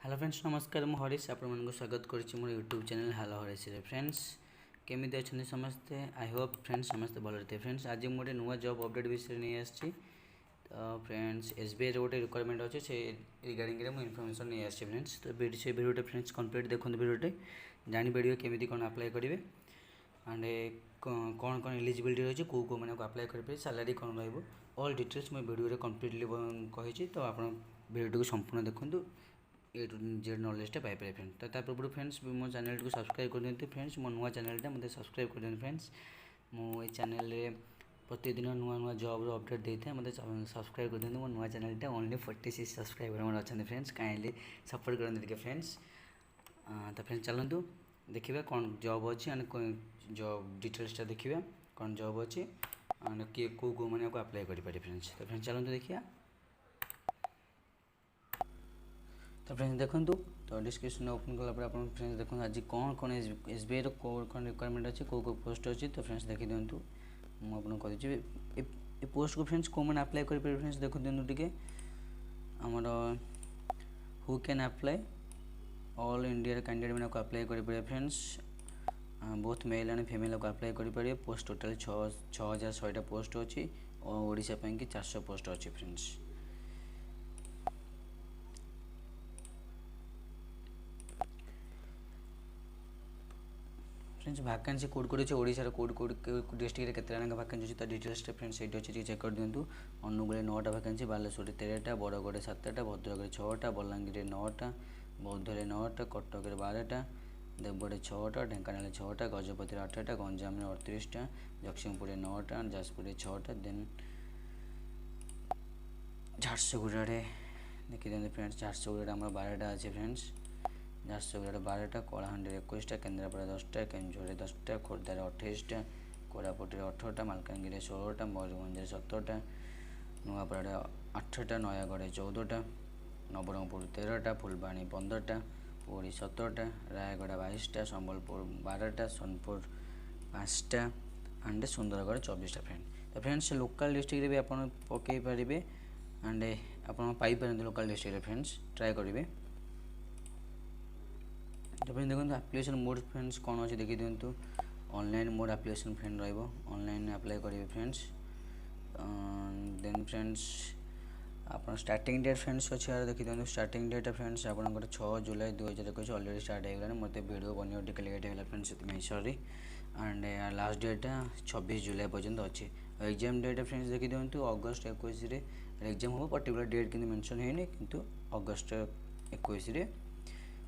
Hello friends नमस्कार मु हरीश आपन को स्वागत करुच्ची मोर यूट्यूब चैनल हेलो हरीश रे फ्रेंड्स केमी अच्छा समस्ते आई होप फ्रेंड्स समस्ते भल थे फ्रेंड्स आज मुझे नुआ जॉब अपडेट विषय नहीं आसी तो फ्रेंड्स एसबीआई गोटे रिक्वायरमेंट अच्छे से रिगार्डिंग मुझे इनफर्मेशन नहीं आसी फ्रेंड्स तो से भिडियो फ्रेंड्स कंप्लीट देखो भिडियो जापर केमी कौन अप्लाई करेंगे एंड कौन कौन एलिजिबिलिटी रही है कौ कौ मैंने अप्लाई करेंगे सैलरी कौन रॉल डिटेल्स मुझे भिडियो कंप्लीटली कही तो आप भिडियो को संपूर्ण देखूँ ए टू जेड नॉलेजटा पाइपर फ्रेंड्स तो पूर्व फ्रेंड्स मो चैनल को सब्सक्राइब कर दिखाते फ्रेंड्स मो नुआ चैनलटा मतलब सब्सक्राइब कर दिखाते फ्रेंड्स मो चैनल प्रतिदिन नुआ नुआ जॉब अपडेट देता है मतलब सब्सक्राइब कर दिखाते मो नुआ चैनलटा ओनली 46 सब्सक्राइबर मोर अच्छा फ्रेंड्स काइंडली सपोर्ट करते फ्रेंड्स तो फ्रेंड्स चलतु देखा कौन जॉब अच्छी एंड जॉब डिटेल्सटा देखा कौन जॉब अच्छी एंड किए कौ कौ मैंने अप्लाई करेंगे फ्रेंड्स तो फ्रेंड्स चलतु देखिए तो फ्रेंड्स देखूँ तो डिस्क्रिप्शन ओपन कला आप फ्रेंड्स देखो आज कौन कौन एसबीआई कौन रिक्वायरमेंट अच्छी कौ कौ पोस्ट अच्छी तो फ्रेंड्स देखी दिंतु मुझे ये पोस्ट को फ्रेंड्स कौ मैंने अप्लाई करेंगे फ्रेंड्स देखो दिंतु टे आमर who can apply all India candidate मैंने अप्लाई करेंगे friends both male and female को अप्लाई करेंगे पोस्ट टोटाल 6100 पोस्ट अच्छी और ओडिशा कि 400 पोस्ट अच्छी friends friends vacancy code code अच्छे ओडिशा कोड कोड डिस्ट्रिक्ट केते जन वैकेंसी अच्छी डिटेल्स फ्रेंड्स ये अच्छे चेक कर दिंतु अनुगुल 9टा वैकेंसी बालेश्वर 13टा बरगढ़ 7टा भद्रक 6टा बलांगीर 9टा बौद्धे 9टा कटक 12टा देवगढ़ 6टा ढेंकानाल 6टा गजपति 8टा गंजाम 38टा जगतसिंहपुर 9टा जाजपुर 6टा देन झारसुगुड़ा देखी दिखाते फ्रेंड्स झारसुगुड़ा आम 12टा अच्छे friends Jharsuguda 12टा Kalahandi 21टा Kendrapara 10टा Keonjhar 10टा खोर्धार 28टा Koraput 18टा Malkangiri 16टा Mayurbhanj 17टा Nuapada 8टा Nayagarh 14टा Nabarangpur 13टा Phulbani 15टा Puri 17टा Raigarh 22टा Sambalpur 12टा Sonpur 5टा and Sundargarh 24टा friend तो फ्रेंड्स लोकल डिस्ट्रिक्ट भी आप पकई पारे एंड आप लोकल डिस्ट्रिक्ट फ्रेंड्स ट्राए करेंगे तो फ्रेंड्स देखो एप्लिकेशन मोड फ्रेंड्स कौन अच्छे देखी दिंतु online mode application friend online apply करेंगे फ्रेंड्स देन फ्रेंड्स आप स्टार्टिंग डेट फ्रेंड्स अच्छे यार देखी दिखाते स्टार्टिंग डेट फ्रेंड्स आप 6 जुलाई 2021 अलरेडी स्टार्ट होगा मत वीडियो बन टे लेट होगा फ्रेंड्स से सॉरी एंड लास्ट डेट 26 जुलाई पर्यंत अच्छे एग्जाम डेट फ्रेंड्स देखी दिखाते अगस्ट 21 एग्जाम हम पर्टिकुलर डेट कि मेंशन होनी किंतु अगस्ट 21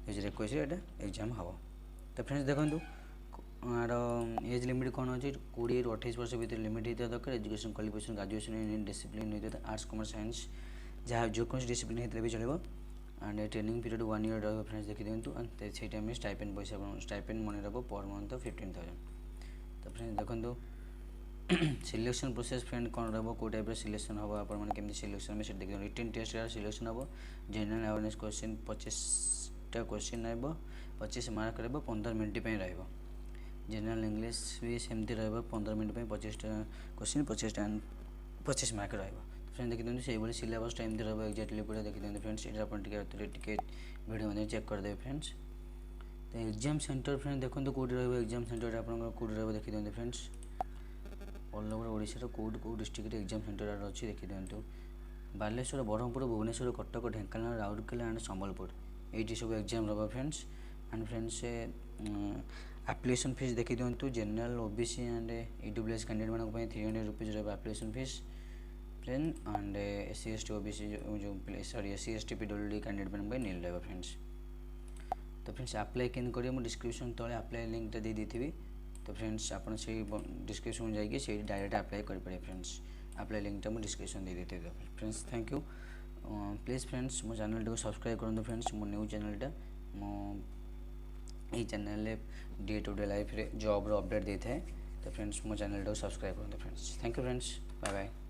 2021 एग्जाम हम तो फ्रेंड्स देखो आर एज लिमिट कौन अच्छे 20 ରୁ 28 वर्ष भर लिमिट होता दरकार education qualification graduation in discipline होता आर्ट्स कॉमर्स साइंस जहाँ जो कौन डिसिप्लिन होते भी चलो एंड ट्रेनिंग पीरियड 1 ईयर रहा फ्रेंड्स देखी दिंतु एंड से टाइम स्टाइपेंड पैसा स्टाइपेंड मनी रहा पर मंथ 15,000 तो फ्रेंड्स देखो सिलेक्शन प्रोसेस फ्रेंड कौन रहा कौ टाइप सिलेक्शन हम आप सिलेक्शन में देखिए रिटन टेस्ट सिलेक्शन हम जनरल अवेयरनेस क्वेश्चन 25टा क्वेश्चन रहा 25 मार्क रहा 15 मिनट रहा जनरल इंग्लीश भी सेमती रहा 15 मिनट 25टा क्वेश्चन 25 मार्क रहा फ्रेंड देखी दिखाते से सिलेबस टाइम रहा एक्जाक्टली पूरा देखी दिखाते फ्रेंड्स ये टिके वीडियो चेक करदे फ्रेंड्स तो एग्जाम सेंटर फ्रेंड देखो कौटी रहा एग्जाम सेंटर आप कौटी रहा देखी दिखाते फ्रेंड्स ऑल ओवर ओडिशा कौ डिस्ट्रिक्ट एग्जाम सेंटर अच्छी देखी दिखाते बालेश्वर ब्रह्मपुर भुवनेश्वर कटक ढेंकानाल राउरकेला एंड संबलपुर ये सब एग्जाम रहा friends and friends application fees देखी दिखाते general OBC and EWS candidate मानक 300 रुपीज रहा application fees friend and SC ST OBC जो सॉरी एससी एसटी पीडब्ल्यूडी कैंडिडेट मानक नील रहा फ्रेंड्स तो फ्रेंड्स अप्लाई केन करेंगे मुझे डिस्क्रिप्शन तले अप्लाई लिंकटा दे दी तो फ्रेंड्स आप डिस्क्रिप्शन जाइए से डायरेक्ट अप्लाई करेंगे फ्रेंड्स अप्लाई लिंकटा मुझे डिस्क्रिप्शन दे देते friends thank you please friends मो चैनल को सब्सक्राइब करूँ फ्रेंड्स मो न्यू चैनलटा मो ये channel day to day life रे जॉब रो अपडेट देता है तो फ्रेंड्स मो चैनल को सब्सक्राइब करूँ friends thank you friends bye bye.